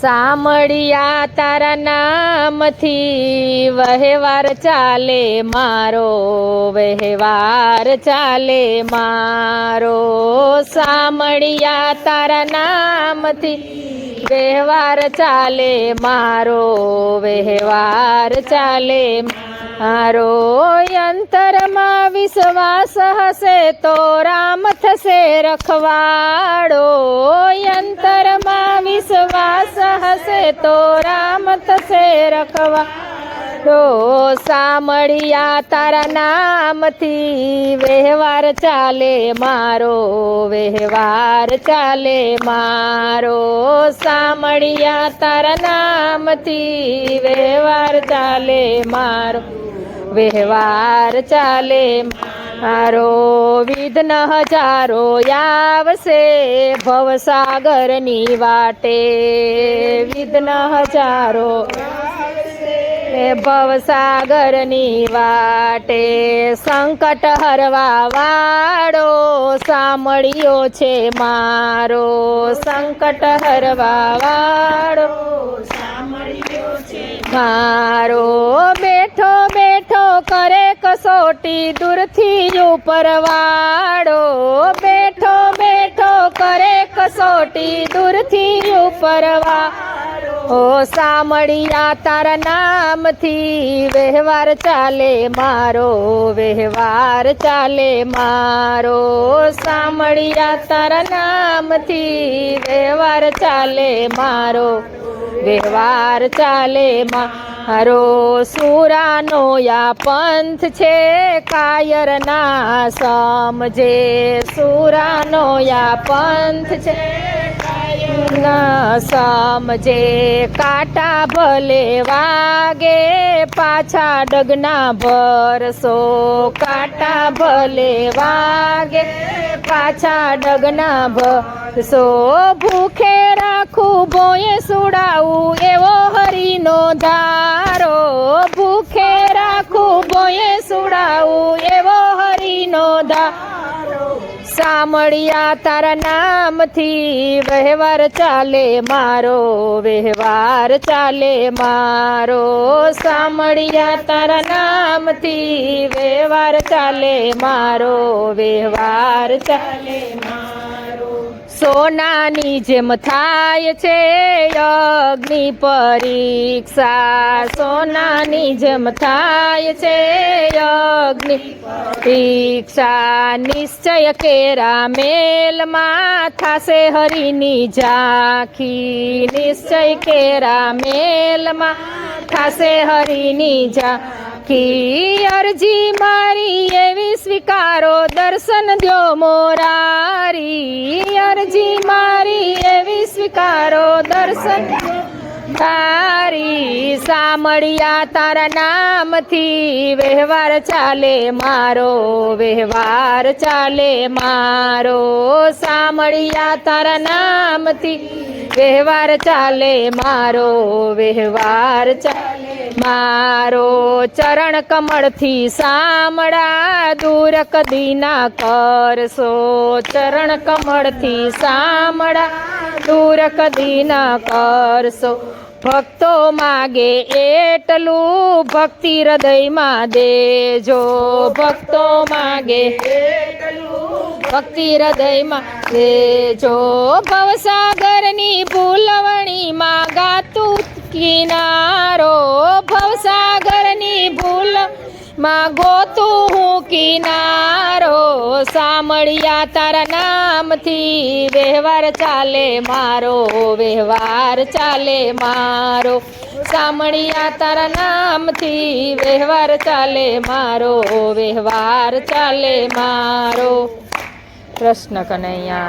સામળિયા તારા નામથી વહેવાર ચાલે મારો, વહેવાર ચાલે મારો. સામળિયા તારા નામથી વહેવાર ચાલે મારો, વહેવાર ચાલે મારો. અંતરમાં વિશ્વાસ હશે તો રામ થશે રખવાડો. અંતરમાં વિશ્વાસ હશે તો રામ થશે રખવાડો. સામળિયા તારા નામથી વહેવાર ચાલે મારો, વહેવાર ચાલે મારો. સામળિયા તારા નામથી વહેવાર ચાલે મારો, વહેવાર ચાલે મારો. વિઘ્ન હજારો આવશે ભવસાગરની વાટે, વિઘ્ન હજારો ભવસાગરની વાટે. સંકટ હરવા વાળો સામળિયો છે મારો, સંકટ હરવા વાળો સામળિયો છે મારો. બેઠો બેઠો કરે કસોટી દૂરથી ઉપરવાળો, બેઠો બેઠો કરે કસોટી દૂરથી ઉપરવાળો. ઓ સામળિયા તારા નામથી વહેવાર ચાલે મારો, વહેવાર ચાલે મારો. સામળિયા તારા નામથી વહેવાર ચાલે મારો, વહેવાર ચાલે મારો. સુરાનો યા પંથ છે કાયર ના સમજે, સુરાનો યા પંથ છે ના સમજે. કાંટા ભલે વાગે પાછા ડગના ભરસો, કાંટા ભલે વાગે પાછા ડગના ભરસો. ભૂખે રાખું ભોંય સુડાવું એવો હરિનો ધારો, ભૂખે રાખું ભોંય સુડાવું એવો હરિનો ધારો. સામળિયા તારા નામથી વહેવાર ચાલે મારો, વહેવાર ચાલે મારો. સામળિયા તારા નામથી વહેવાર ચાલે મારો, વહેવાર ચાલે મારો. સોનાની જેમ થાય છે અગ્નિ પરીક્ષા, સોનાની જેમ થાય છે અગ્નિ પરીક્ષા. નિશ્ચય કેરા મેલમાં થશે હરિની ઝાંખી, નિશ્ચય કેરા મેલમાં થશે હરિની ઝાંખી. અરજી મારી એવી સ્વીકારો દર્શન દ્યો મોરારી, અરજી મારી એવી સ્વીકારો દર્શન તારી. સામળિયા તારા નામથી વહેવાર ચાલે મારો, વહેવાર ચાલે મારો. સામળિયા તારા નામથી વહેવાર ચાલે મારો, વહેવાર ચાલે મારો. ચરણ કમળથી સામળા દૂર કદી ના કરશો, ચરણ કમળથી સામળા દૂર કદી ના કરશો. ભક્તો માગે એટલું ભક્તિ હૃદયમાં દેજો, ભક્તો માગે એટલું ભક્તિ હૃદયમાં દેજો. ભવસાગરની ભૂલવણીમાં ગાતું કિનારો, ભવસાગરની ભૂલમાં ગોતું હું કિનારો. સામળિયા તારા નામથી વહેવાર ચાલે મારો, વહેવાર ચાલે મારો. સામળિયા તારા નામથી વહેવાર ચાલે મારો, વહેવાર ચાલે મારો. કૃષ્ણ કનૈયા.